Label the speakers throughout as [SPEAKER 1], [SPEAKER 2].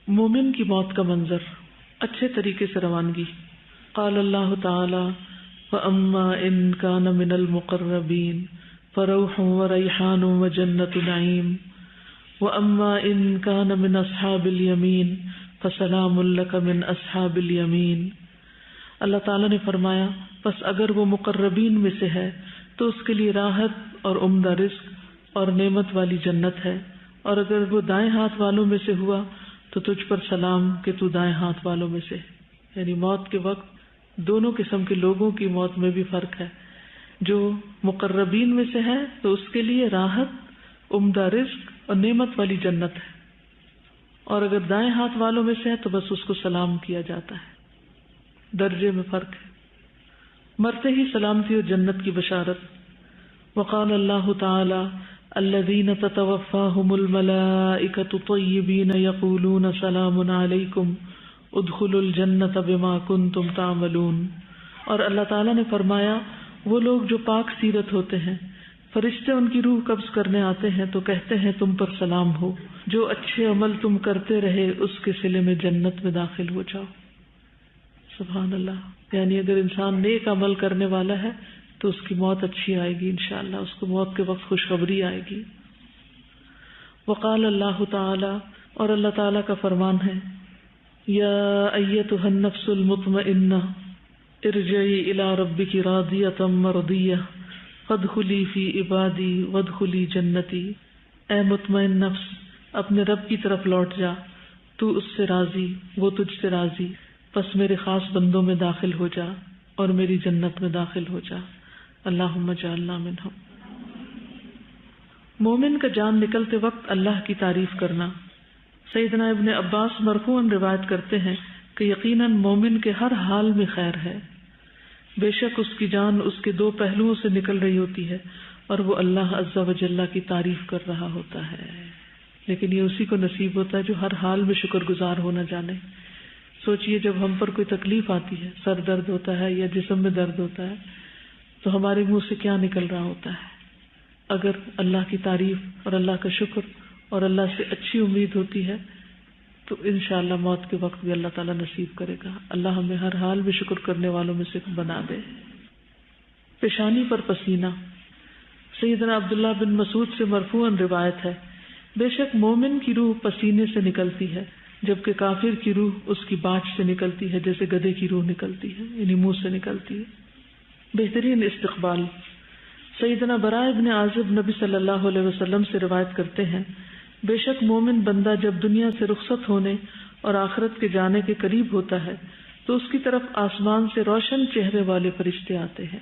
[SPEAKER 1] مومن کی موت کا منظر، اچھے طریقے سے روانگی۔ قال اللہ تعالی فَأَمَّا إِن كَانَ مِنَ الْمُقَرَّبِينَ فَرَوْحٌ وَرَيْحَانٌ وَجَنَّةُ نَعِيمٍ وَأَمَّا إِن كَانَ مِنْ أَصْحَابِ الْيَمِينِ فَسَلَامٌ لَكَ مِنْ أَصْحَابِ الْيَمِينِ۔ اللہ تعالیٰ نے فرمایا پس اگر وہ مقربین میں سے ہے تو اس کے لیے راحت اور عمدہ رزق اور نعمت والی جنت ہے، اور اگر وہ دائیں ہاتھ والوں میں سے ہوا تو تجھ پر سلام کہ تو دائیں ہاتھ والوں میں سے۔ یعنی موت کے وقت دونوں قسم کے لوگوں کی موت میں بھی فرق ہے۔ جو مقربین میں سے ہے تو اس کے لیے راحت، عمدہ رزق اور نعمت والی جنت ہے، اور اگر دائیں ہاتھ والوں میں سے ہے تو بس اس کو سلام کیا جاتا ہے، درجے میں فرق ہے، مرتے ہی سلامتی اور جنت کی بشارت۔ وقال اللہ تعالی الذین تتوفاہم الملائکۃ طیبین یقولون سلام علیکم ادخلوا الجنۃ بما کنتم تعملون۔ اور اللہ تعالیٰ نے فرمایا وہ لوگ جو پاک سیرت ہوتے ہیں، فرشتے ان کی روح قبض کرنے آتے ہیں تو کہتے ہیں تم پر سلام ہو، جو اچھے عمل تم کرتے رہے اس کے صلے میں جنت میں داخل ہو جاؤ۔ سبحان اللہ، یعنی اگر انسان نیک عمل کرنے والا ہے تو اس کی موت اچھی آئے گی انشاءاللہ، اس کو موت کے وقت خوشخبری آئے گی۔ وقال اللہ تعالی، اور اللہ تعالیٰ کا فرمان ہے یا ایتھا النفس المطمئنہ ارجعی الی ربک راضیۃ مرضیہ فادخلی فی عبادی وادخلی جنتی۔ اے مطمئن نفس، اپنے رب کی طرف لوٹ جا، تو اس سے راضی، وہ تجھ سے راضی، پس میرے خاص بندوں میں داخل ہو جا اور میری جنت میں داخل ہو جا۔ اللہم اجعلنا منہم۔ مومن کا جان نکلتے وقت اللہ کی تعریف کرنا۔ سیدنا ابن عباس مرفوعاً روایت کرتے ہیں کہ یقیناً مومن کے ہر حال میں خیر ہے، بے شک اس کی جان اس کے دو پہلوؤں سے نکل رہی ہوتی ہے اور وہ اللہ عز و جل کی تعریف کر رہا ہوتا ہے، لیکن یہ اسی کو نصیب ہوتا ہے جو ہر حال میں شکر گزار ہونا جانے۔ سوچئے جب ہم پر کوئی تکلیف آتی ہے، سر درد ہوتا ہے یا جسم میں درد ہوتا ہے، تو ہمارے منہ سے کیا نکل رہا ہوتا ہے؟ اگر اللہ کی تعریف اور اللہ کا شکر اور اللہ سے اچھی امید ہوتی ہے تو انشاءاللہ موت کے وقت بھی اللہ تعالیٰ نصیب کرے گا۔ اللہ ہمیں ہر حال میں شکر کرنے والوں میں سے بنا دے۔ پیشانی پر پسینہ۔ سیدنا عبداللہ بن مسعود سے مرفوعاً روایت ہے بے شک مومن کی روح پسینے سے نکلتی ہے، جبکہ کافر کی روح اس کی باچھ سے نکلتی ہے جیسے گدھے کی روح نکلتی ہے، یعنی منہ سے نکلتی ہے۔ بہترین استقبال۔ سیدنا براء ابن عازب نبی صلی اللہ علیہ وسلم سے روایت کرتے ہیں بے شک مومن بندہ جب دنیا سے رخصت ہونے اور آخرت کے جانے کے قریب ہوتا ہے تو اس کی طرف آسمان سے روشن چہرے والے فرشتے آتے ہیں،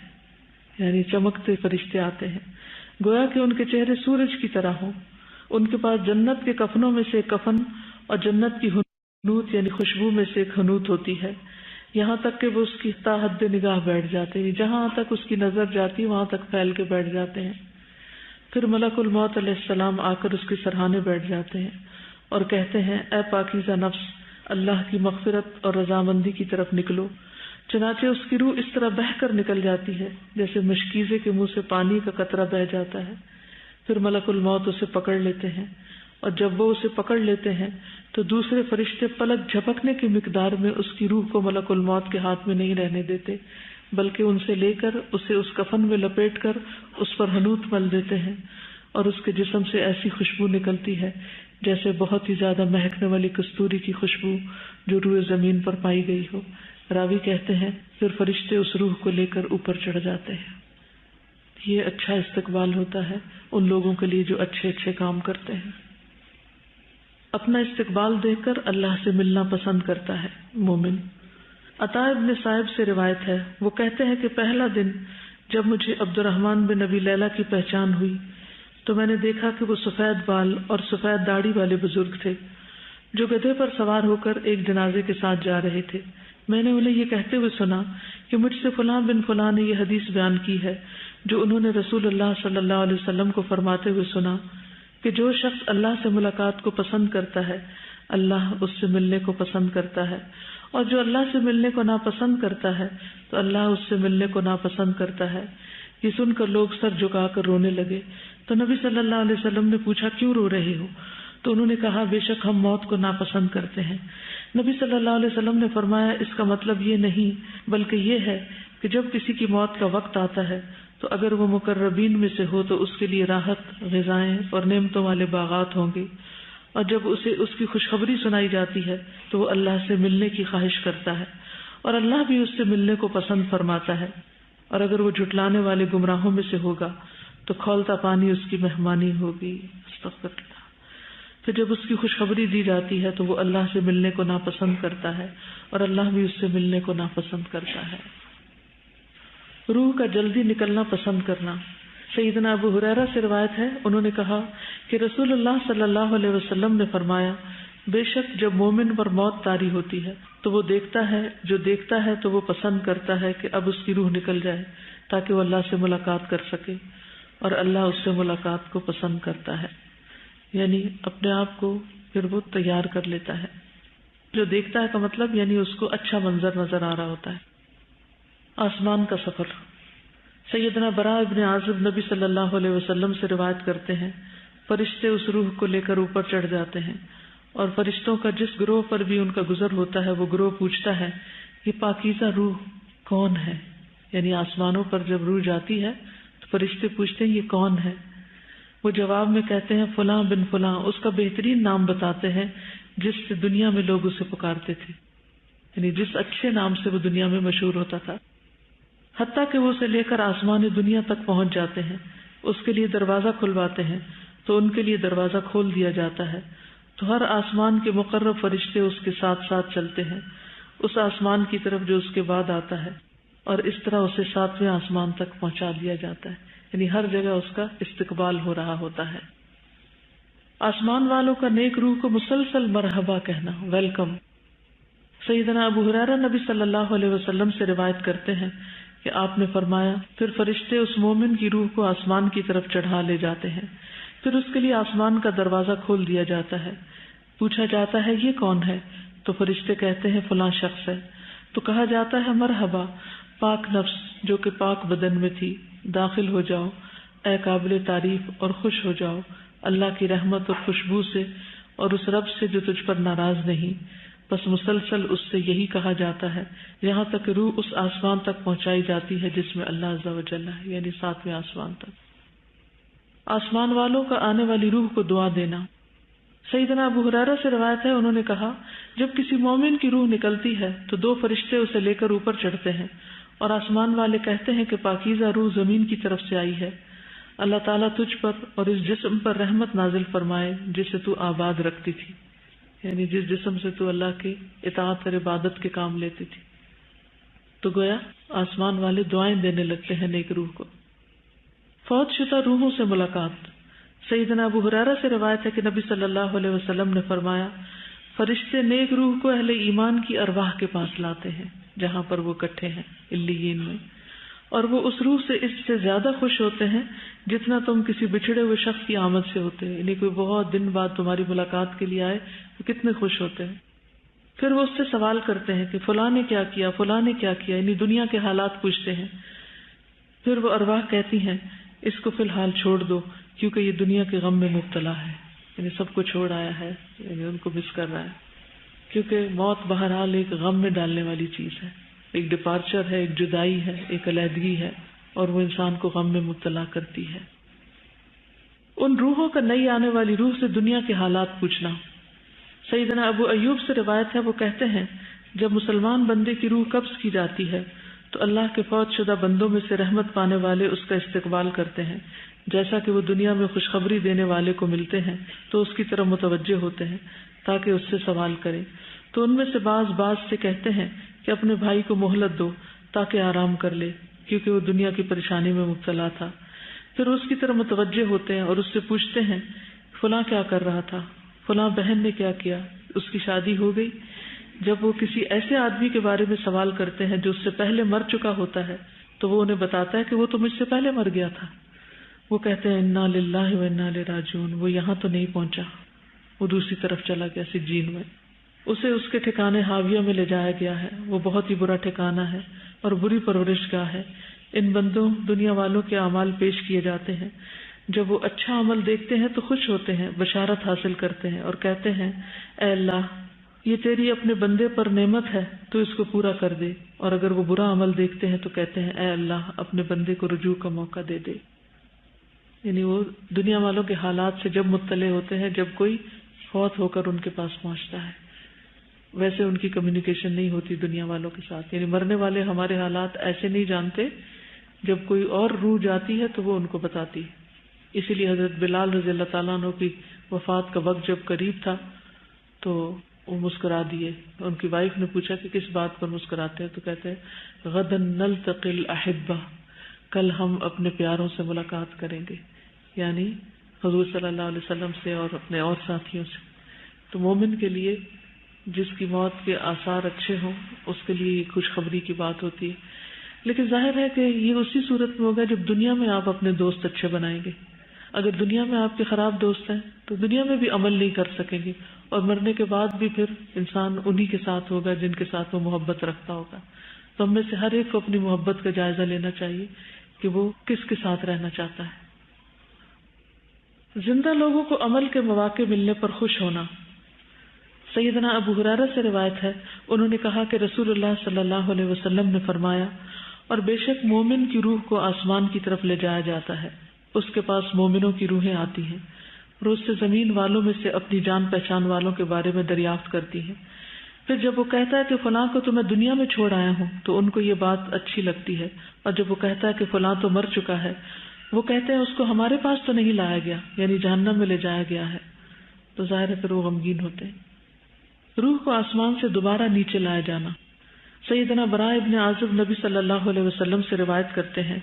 [SPEAKER 1] یعنی چمکتے فرشتے آتے ہیں، گویا کہ ان کے چہرے سورج کی طرح ہوں۔ ان کے پاس جنت کے کفنوں میں سے ایک کفن اور جنت کی حنوت یعنی خوشبو میں سے ایک حنوت ہوتی ہے، یہاں تک کہ وہ اس کی تا حد نگاہ بیٹھ جاتے ہیں، جہاں تک اس کی نظر جاتی وہاں تک پھیل کے بیٹھ جاتے ہیں۔ پھر ملک الموت علیہ السلام آ کر اس کے سرہانے بیٹھ جاتے ہیں اور کہتے ہیں اے پاکیزہ نفس، اللہ کی مغفرت اور رضامندی کی طرف نکلو۔ چنانچہ اس کی روح اس طرح بہہ کر نکل جاتی ہے جیسے مشکیزے کے منہ سے پانی کا قطرہ بہہ جاتا ہے۔ پھر ملک الموت اسے پکڑ لیتے ہیں، اور جب وہ اسے پکڑ لیتے ہیں تو دوسرے فرشتے پلک جھپکنے کی مقدار میں اس کی روح کو ملک الموت کے ہاتھ میں نہیں رہنے دیتے، بلکہ ان سے لے کر اسے اس کفن میں لپیٹ کر اس پر حنوت مل دیتے ہیں، اور اس کے جسم سے ایسی خوشبو نکلتی ہے جیسے بہت ہی زیادہ مہکنے والی کستوری کی خوشبو جو روئے زمین پر پائی گئی ہو۔ راوی کہتے ہیں پھر فرشتے اس روح کو لے کر اوپر چڑھ جاتے ہیں۔ یہ اچھا استقبال ہوتا ہے ان لوگوں کے لیے جو اچھے اچھے کام کرتے ہیں۔ اپنا استقبال دیکھ کر اللہ سے ملنا پسند کرتا ہے مومن۔ عطا ابن صائب سے روایت ہے، وہ کہتے ہیں کہ پہلا دن جب مجھے عبد الرحمن بن ابی لیلہ کی پہچان ہوئی تو میں نے دیکھا کہ وہ سفید بال اور سفید داڑھی والے بزرگ تھے جو گدھے پر سوار ہو کر ایک جنازے کے ساتھ جا رہے تھے۔ میں نے انہیں یہ کہتے ہوئے سنا کہ مجھ سے فلاں بن فلاں نے یہ حدیث بیان کی ہے جو انہوں نے رسول اللہ صلی اللہ علیہ وسلم کو فرماتے ہوئے سنا کہ جو شخص اللہ سے ملاقات کو پسند کرتا ہے اللہ اس سے ملنے کو پسند کرتا ہے، اور جو اللہ سے ملنے کو ناپسند کرتا ہے تو اللہ اس سے ملنے کو ناپسند کرتا ہے۔ یہ سن کر لوگ سر جھکا کر رونے لگے تو نبی صلی اللہ علیہ وسلم نے پوچھا کیوں رو رہے ہو؟ تو انہوں نے کہا بے شک ہم موت کو ناپسند کرتے ہیں۔ نبی صلی اللہ علیہ وسلم نے فرمایا اس کا مطلب یہ نہیں بلکہ یہ ہے کہ جب کسی کی موت کا وقت آتا ہے تو اگر وہ مقربین میں سے ہو تو اس کے لیے راحت، غذائیں اور نعمتوں والے باغات ہوں گے، اور جب اسے اس کی خوشخبری سنائی جاتی ہے تو وہ اللہ سے ملنے کی خواہش کرتا ہے اور اللہ بھی اس سے ملنے کو پسند فرماتا ہے، اور اگر وہ جھٹلانے والے گمراہوں میں سے ہوگا تو کھولتا پانی اس کی مہمانی ہوگی۔ استغفر اللہ۔ تو جب اس کی خوشخبری دی جاتی ہے تو وہ اللہ سے ملنے کو ناپسند کرتا ہے اور اللہ بھی اس سے ملنے کو ناپسند کرتا ہے۔ روح کا جلدی نکلنا پسند کرنا۔ سیدنا ابو ہریرہ سے روایت ہے، انہوں نے کہا کہ رسول اللہ صلی اللہ علیہ وسلم نے فرمایا بے شک جب مومن پر موت طاری ہوتی ہے تو وہ دیکھتا ہے تو وہ پسند کرتا ہے کہ اب اس کی روح نکل جائے تاکہ وہ اللہ سے ملاقات کر سکے، اور اللہ اس سے ملاقات کو پسند کرتا ہے، یعنی اپنے آپ کو پھر وہ تیار کر لیتا ہے۔ جو دیکھتا ہے کا مطلب یعنی اس کو اچھا منظر نظر آ رہا ہوتا ہے۔ آسمان کا سفر۔ سیدنا براء ابن عازب نبی صلی اللہ علیہ وسلم سے روایت کرتے ہیں فرشتے اس روح کو لے کر اوپر چڑھ جاتے ہیں، اور فرشتوں کا جس گروہ پر بھی ان کا گزر ہوتا ہے وہ گروہ پوچھتا ہے یہ پاکیزہ روح کون ہے، یعنی آسمانوں پر جب روح جاتی ہے تو فرشتے پوچھتے ہیں یہ کون ہے، وہ جواب میں کہتے ہیں فلاں بن فلاں، اس کا بہترین نام بتاتے ہیں جس سے دنیا میں لوگ اسے پکارتے تھے، یعنی جس اچھے نام سے وہ دنیا میں مشہور ہوتا تھا، حتیٰ کہ وہ اسے لے کر آسمان دنیا تک پہنچ جاتے ہیں، اس کے لیے دروازہ کھلواتے ہیں تو ان کے لیے دروازہ کھول دیا جاتا ہے، تو ہر آسمان کے مقرب فرشتے اس کے ساتھ ساتھ چلتے ہیں اس آسمان کی طرف جو اس کے بعد آتا ہے، اور اس طرح اسے 7ویں آسمان تک پہنچا دیا جاتا ہے، یعنی ہر جگہ اس کا استقبال ہو رہا ہوتا ہے۔ آسمان والوں کا نیک روح کو مسلسل مرحبا کہنا، ویلکم۔ سیدنا ابو ہریرہ نبی صلی اللہ علیہ وسلم سے روایت کرتے ہیں کہ آپ نے فرمایا پھر فرشتے اس مومن کی روح کو آسمان کی طرف چڑھا لے جاتے ہیں، پھر اس کے لیے آسمان کا دروازہ کھول دیا جاتا ہے، پوچھا جاتا ہے یہ کون ہے، تو فرشتے کہتے ہیں فلاں شخص ہے، تو کہا جاتا ہے مرحبا پاک نفس جو کہ پاک بدن میں تھی، داخل ہو جاؤ اے قابل تعریف اور خوش ہو جاؤ اللہ کی رحمت اور خوشبو سے اور اس رب سے جو تجھ پر ناراض نہیں۔ بس مسلسل اس سے یہی کہا جاتا ہے یہاں تک کہ روح اس آسمان تک پہنچائی جاتی ہے جس میں اللہ عز و جل ہے، یعنی 7ویں آسمان تک۔ آسمان والوں کا آنے والی روح کو دعا دینا۔ سیدنا ابو ہریرہ سے روایت ہے، انہوں نے کہا جب کسی مومن کی روح نکلتی ہے تو 2 فرشتے اسے لے کر اوپر چڑھتے ہیں، اور آسمان والے کہتے ہیں کہ پاکیزہ روح زمین کی طرف سے آئی ہے، اللہ تعالیٰ تجھ پر اور اس جسم پر رحمت نازل فرمائے جسے تو آباد رکھتی تھی، یعنی جس جسم سے تو اللہ کے اطاعت اور عبادت کے کام لیتی تھی۔ تو گویا آسمان والے دعائیں دینے لگتے ہیں نیک روح کو۔ فوت شدہ روحوں سے ملاقات۔ سیدنا ابو ہریرہ سے روایت ہے کہ نبی صلی اللہ علیہ وسلم نے فرمایا فرشتے نیک روح کو اہل ایمان کی ارواح کے پاس لاتے ہیں جہاں پر وہ اکٹھے ہیں علیین میں، اور وہ اس روح سے اس سے زیادہ خوش ہوتے ہیں جتنا تم کسی بچھڑے ہوئے شخص کی آمد سے ہوتے ہیں، یعنی کوئی بہت دن بعد تمہاری ملاقات کے لیے آئے تو کتنے خوش ہوتے ہیں۔ پھر وہ اس سے سوال کرتے ہیں کہ فلاں نے کیا کیا، فلاں نے کیا کیا، یعنی دنیا کے حالات پوچھتے ہیں۔ پھر وہ ارواح کہتی ہیں اس کو فی الحال چھوڑ دو کیونکہ یہ دنیا کے غم میں مبتلا ہے، یعنی سب کو چھوڑ آیا ہے، یعنی ان کو مس کر رہا ہے، کیونکہ موت بہرحال ایک غم میں ڈالنے والی چیز ہے، ایک ڈپارچر ہے، ایک جدائی ہے، ایک علیحدگی ہے، اور وہ انسان کو غم میں مبتلا کرتی ہے۔ ان روحوں کا نئی آنے والی روح سے دنیا کے حالات پوچھنا۔ سیدنا ابو ایوب سے روایت ہے، وہ کہتے ہیں جب مسلمان بندے کی روح قبض کی جاتی ہے تو اللہ کے فوت شدہ بندوں میں سے رحمت پانے والے اس کا استقبال کرتے ہیں، جیسا کہ وہ دنیا میں خوشخبری دینے والے کو ملتے ہیں تو اس کی طرف متوجہ ہوتے ہیں تاکہ اس سے سوال کریں، تو ان میں سے بعض سے کہتے ہیں کہ اپنے بھائی کو مہلت دو تاکہ آرام کر لے کیونکہ وہ دنیا کی پریشانی میں مبتلا تھا۔ پھر اس کی طرف متوجہ ہوتے ہیں اور اس سے پوچھتے ہیں فلاں کیا کر رہا تھا، فلاں بہن نے کیا کیا، اس کی شادی ہو گئی۔ جب وہ کسی ایسے آدمی کے بارے میں سوال کرتے ہیں جو اس سے پہلے مر چکا ہوتا ہے تو وہ انہیں بتاتا ہے کہ وہ تو مجھ سے پہلے مر گیا تھا۔ وہ کہتے ہیں انا للہ و انا الیہ راجعون، وہ یہاں تو نہیں پہنچا، وہ دوسری طرف چلا گیا سجین میں۔ اسے اس کے ٹھکانے حاویہ میں لے جایا گیا ہے، وہ بہت ہی برا ٹھکانہ ہے اور بری پرورش گاہ ہے۔ ان بندوں دنیا والوں کے اعمال پیش کیے جاتے ہیں، جب وہ اچھا عمل دیکھتے ہیں تو خوش ہوتے ہیں، بشارت حاصل کرتے ہیں اور کہتے ہیں اے اللہ یہ تیری اپنے بندے پر نعمت ہے تو اس کو پورا کر دے، اور اگر وہ برا عمل دیکھتے ہیں تو کہتے ہیں اے اللہ اپنے بندے کو رجوع کا موقع دے دے۔ یعنی وہ دنیا والوں کے حالات سے جب مطلع ہوتے ہیں جب کوئی فوت ہو کر ان کے پاس پہنچتا ہے، ویسے ان کی کمیونیکیشن نہیں ہوتی دنیا والوں کے ساتھ، یعنی مرنے والے ہمارے حالات ایسے نہیں جانتے، جب کوئی اور روح جاتی ہے تو وہ ان کو بتاتی ہے۔ اسی لیے حضرت بلال رضی اللہ تعالیٰ عنہ کی وفات کا وقت جب قریب تھا تو وہ مسکرا دیے۔ ان کی وائف نے پوچھا کہ کس بات پر مسکراتے ہیں، تو کہتے ہیں غداً نلتقی الاحبہ، کل ہم اپنے پیاروں سے ملاقات کریں گے، یعنی حضور صلی اللہ علیہ وسلم سے اور اپنے اور ساتھیوں سے۔ تو مومن کے لیے جس کی موت کے آثار اچھے ہوں اس کے لیے یہ خوشخبری کی بات ہوتی ہے، لیکن ظاہر ہے کہ یہ اسی صورت میں ہوگا جب دنیا میں آپ اپنے دوست اچھے بنائیں گے۔ اگر دنیا میں آپ کے خراب دوست ہیں تو دنیا میں بھی عمل نہیں کر سکیں گے، اور مرنے کے بعد بھی پھر انسان انہی کے ساتھ ہوگا جن کے ساتھ وہ محبت رکھتا ہوگا۔ تو ہم میں سے ہر ایک کو اپنی محبت کا جائزہ لینا چاہیے کہ وہ کس کے ساتھ رہنا چاہتا ہے۔ زندہ لوگوں کو عمل کے مواقع ملنے پر خوش ہونا۔ سیدنا ابو ہریرہ سے روایت ہے، انہوں نے کہا کہ رسول اللہ صلی اللہ علیہ وسلم نے فرمایا، اور بے شک مومن کی روح کو آسمان کی طرف لے جایا جاتا ہے، اس کے پاس مومنوں کی روحیں آتی ہیں، اور اس سے زمین والوں میں سے اپنی جان پہچان والوں کے بارے میں دریافت کرتی ہیں۔ پھر جب وہ کہتا ہے کہ فلاں کو تو میں دنیا میں چھوڑ آیا ہوں تو ان کو یہ بات اچھی لگتی ہے، اور جب وہ کہتا ہے کہ فلاں تو مر چکا ہے، وہ کہتے ہیں اس کو ہمارے پاس تو نہیں لایا گیا، یعنی جہنم میں لے جایا گیا ہے، تو ظاہر ہے پھر وہ غمگین ہوتے ہیں۔ روح کو آسمان سے دوبارہ نیچے لایا جانا۔ سیدنا براء ابن عازب نبی صلی اللہ علیہ وسلم سے روایت کرتے ہیں،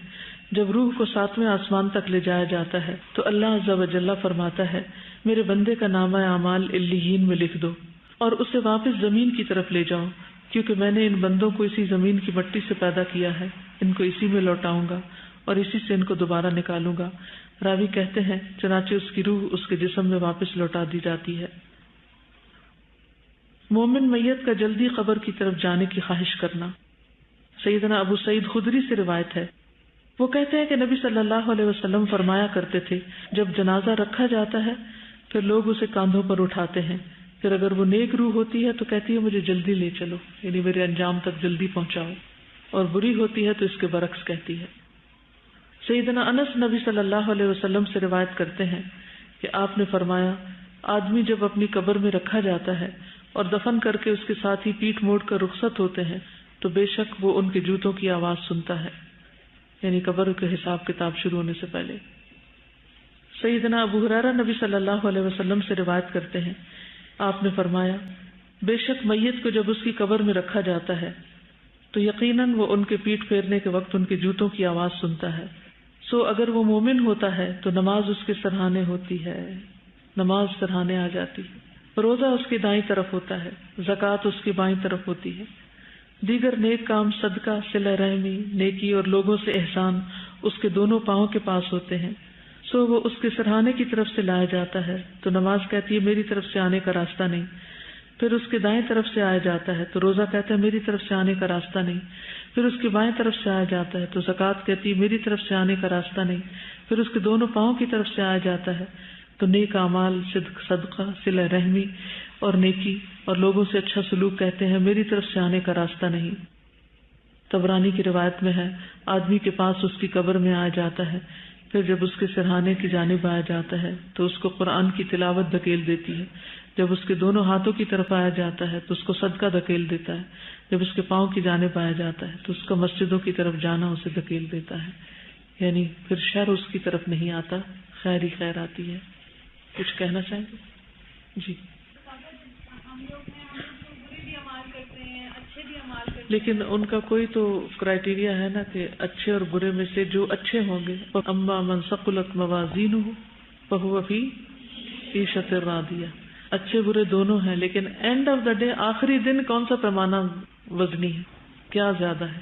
[SPEAKER 1] جب روح کو 7ویں آسمان تک لے جایا جاتا ہے تو اللہ عز و جل فرماتا ہے میرے بندے کا نامہ اعمال علیین میں لکھ دو اور اسے واپس زمین کی طرف لے جاؤ، کیونکہ میں نے ان بندوں کو اسی زمین کی مٹی سے پیدا کیا ہے، ان کو اسی میں لوٹاؤں گا اور اسی سے ان کو دوبارہ نکالوں گا۔ راوی کہتے ہیں چنانچہ اس کی روح اس کے جسم میں واپس لوٹا دی جاتی ہے۔ مومن میت کا جلدی قبر کی طرف جانے کی خواہش کرنا۔ سیدنا ابو سعید خدری سے روایت ہے، وہ کہتے ہیں کہ نبی صلی اللہ علیہ وسلم فرمایا کرتے تھے جب جنازہ رکھا جاتا ہے پھر لوگ اسے کاندھوں پر اٹھاتے ہیں، پھر اگر وہ نیک روح ہوتی ہے تو کہتی ہے مجھے جلدی لے چلو، یعنی میرے انجام تک جلدی پہنچاؤ، اور بری ہوتی ہے تو اس کے برعکس کہتی ہے۔ سیدنا انس نبی صلی اللہ علیہ وسلم سے روایت کرتے ہیں کہ آپ نے فرمایا آدمی جب اپنی قبر میں رکھا جاتا ہے اور دفن کر کے اس کے ساتھ ہی پیٹھ موڑ کر رخصت ہوتے ہیں تو بے شک وہ ان کے جوتوں کی آواز سنتا ہے، یعنی قبر کے حساب کتاب شروع ہونے سے پہلے۔ سیدنا ابو ہریرہ نبی صلی اللہ علیہ وسلم سے روایت کرتے ہیں، آپ نے فرمایا بے شک میت کو جب اس کی قبر میں رکھا جاتا ہے تو یقیناً وہ ان کے پیٹھ پھیرنے کے وقت ان کے جوتوں کی آواز سنتا ہے، سو اگر وہ مومن ہوتا ہے تو نماز اس کے سرہانے ہوتی ہے، نماز سرہانے آ جاتی ہے، روزہ اس کی دائیں طرف ہوتا ہے، زکوٰۃ اس کی بائیں طرف ہوتی ہے، دیگر نیک کام صدقہ، صلہ رحمی، نیکی اور لوگوں سے احسان اس کے دونوں پاؤں کے پاس ہوتے ہیں، سو وہ اس کے سرہانے کی طرف سے لایا جاتا ہے تو نماز کہتی ہے میری طرف سے آنے کا راستہ نہیں، پھر اس کے دائیں طرف سے آیا جاتا ہے تو روزہ کہتا ہے میری طرف سے آنے کا راستہ نہیں، پھر اس کی بائیں طرف سے آیا جاتا ہے تو زکوٰۃ کہتی ہے میری طرف سے آنے کا راستہ نہیں، پھر اس کے دونوں پاؤں کی طرف سے آیا جاتا ہے تو نیک اعمال، صدقہ، صلہ رحمی اور نیکی اور لوگوں سے اچھا سلوک کہتے ہیں میری طرف سے آنے کا راستہ نہیں۔ طبرانی کی روایت میں ہے آدمی کے پاس اس کی قبر میں آیا جاتا ہے، پھر جب اس کے سرہانے کی جانب آیا جاتا ہے تو اس کو قرآن کی تلاوت دھکیل دیتی ہے، جب اس کے دونوں ہاتھوں کی طرف آیا جاتا ہے تو اس کو صدقہ دھکیل دیتا ہے، جب اس کے پاؤں کی جانب آیا جاتا ہے تو اس کا مسجدوں کی طرف جانا اسے دھکیل دیتا ہے، یعنی پھر شر اس کی طرف نہیں آتا، خیر ہی خیر آتی ہے۔ کچھ کہنا چاہیں گے؟ جی۔ لیکن ان کا کوئی تو کرائیٹیریا ہے نا کہ اچھے اور برے میں سے جو اچھے ہوں گے، اما من ثقلت موازینہ فہو فی عیشۃ راضیہ، اچھے برے دونوں ہیں، لیکن اینڈ آف دا ڈے آخری دن کون سا پیمانہ وزنی ہے، کیا زیادہ ہے؟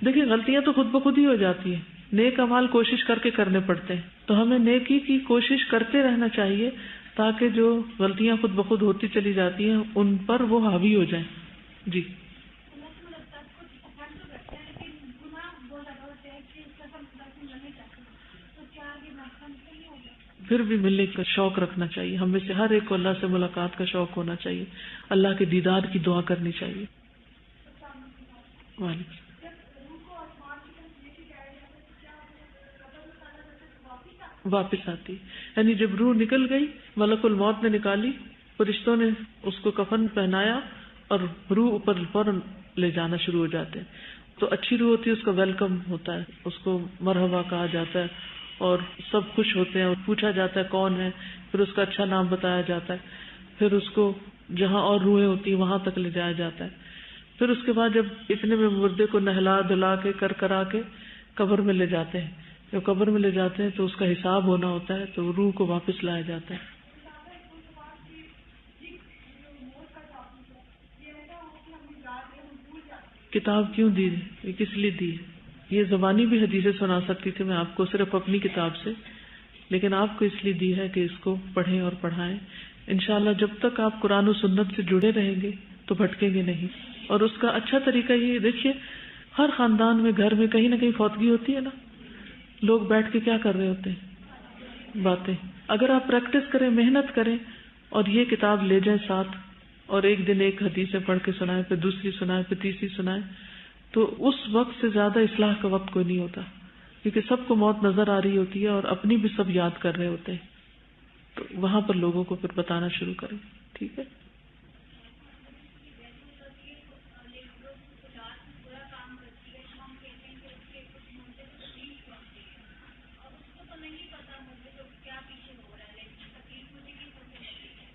[SPEAKER 1] دیکھیں غلطیاں تو خود بخود ہی ہو جاتی ہیں، نیک اعمال کوشش کر کے کرنے پڑتے ہیں، تو ہمیں نیکی کی کوشش کرتے رہنا چاہیے تاکہ جو غلطیاں خود بخود ہوتی چلی جاتی ہیں ان پر وہ حاوی ہو جائیں۔ جی۔ پھر بھی ملنے کا شوق رکھنا چاہیے. ہم میں سے ہر ایک کو اللہ سے ملاقات کا شوق ہونا چاہیے, اللہ کے دیدار کی دعا کرنی چاہیے. وعلیکم. واپس آتی, یعنی جب روح نکل گئی, ملک الموت نے نکالی, فرشتوں نے اس کو کفن پہنایا اور روح اوپر فوراً لے جانا شروع ہو جاتے ہیں. تو اچھی روح ہوتی ہے, اس کا ویلکم ہوتا ہے, اس کو مرحبا کہا جاتا ہے اور سب خوش ہوتے ہیں, اور پوچھا جاتا ہے کون ہے, پھر اس کا اچھا نام بتایا جاتا ہے, پھر اس کو جہاں اور روحیں ہوتی ہیں وہاں تک لے جایا جاتا ہے. پھر اس کے بعد جب اتنے میں مردے کو نہلا دھلا کے کرا کے قبر میں لے جاتے ہیں, جب قبر میں لے جاتے ہیں تو اس کا حساب ہونا ہوتا ہے, تو روح کو واپس لایا جاتا ہے. کتاب کیوں دی, یہ کس لیے دی؟ یہ زبانی بھی حدیثیں سنا سکتی تھی میں آپ کو صرف اپنی کتاب سے, لیکن آپ کو اس لیے دی ہے کہ اس کو پڑھیں اور پڑھائیں. انشاءاللہ جب تک آپ قرآن و سنت سے جڑے رہیں گے تو بھٹکیں گے نہیں. اور اس کا اچھا طریقہ یہ دیکھیے, ہر خاندان میں گھر میں کہیں نہ کہیں فوتگی ہوتی ہے نا, لوگ بیٹھ کے کیا کر رہے ہوتے ہیں, باتیں. اگر آپ پریکٹس کریں, محنت کریں اور یہ کتاب لے جائیں ساتھ, اور ایک دن ایک حدیثیں پڑھ کے سنائیں, پھر دوسری سنائیں, پھر تیسری سنائیں, تو اس وقت سے زیادہ اصلاح کا وقت کوئی نہیں ہوتا, کیونکہ سب کو موت نظر آ رہی ہوتی ہے اور اپنی بھی سب یاد کر رہے ہوتے ہیں. تو وہاں پر لوگوں کو پھر بتانا شروع کریں. ٹھیک ہے.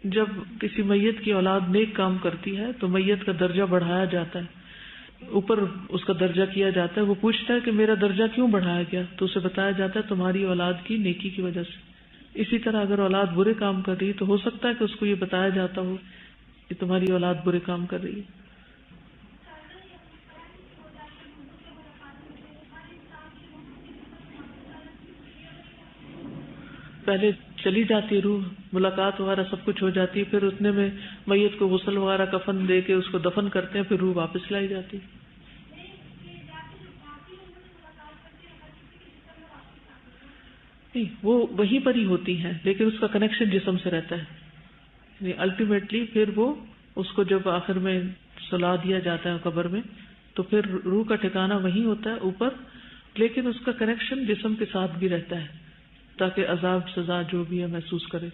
[SPEAKER 1] جب کسی میت کی اولاد نیک کام کرتی ہے تو میت کا درجہ بڑھایا جاتا ہے, اوپر اس کا درجہ کیا جاتا ہے. وہ پوچھتا ہے کہ میرا درجہ کیوں بڑھایا گیا, تو اسے بتایا جاتا ہے تمہاری اولاد کی نیکی کی وجہ سے. اسی طرح اگر اولاد برے کام کر رہی ہے تو ہو سکتا ہے کہ اس کو یہ بتایا جاتا ہو کہ تمہاری اولاد برے کام کر رہی ہے. پہلے چلی جاتی روح, ملاقات وغیرہ سب کچھ ہو جاتی ہے, پھر اتنے میں میت کو غسل وغیرہ کفن دے کے اس کو دفن کرتے ہیں, پھر روح واپس لائی جاتی. نہیں, وہ وہیں پر ہی ہوتی ہیں, لیکن اس کا کنیکشن جسم سے رہتا ہے. یعنی الٹیمیٹلی پھر وہ اس کو جب آخر میں سلا دیا جاتا ہے قبر میں, تو پھر روح کا ٹھکانہ وہیں ہوتا ہے اوپر, لیکن اس کا کنیکشن جسم کے ساتھ بھی رہتا ہے تاکہ عذاب سزا جو بھی ہے محسوس کرے.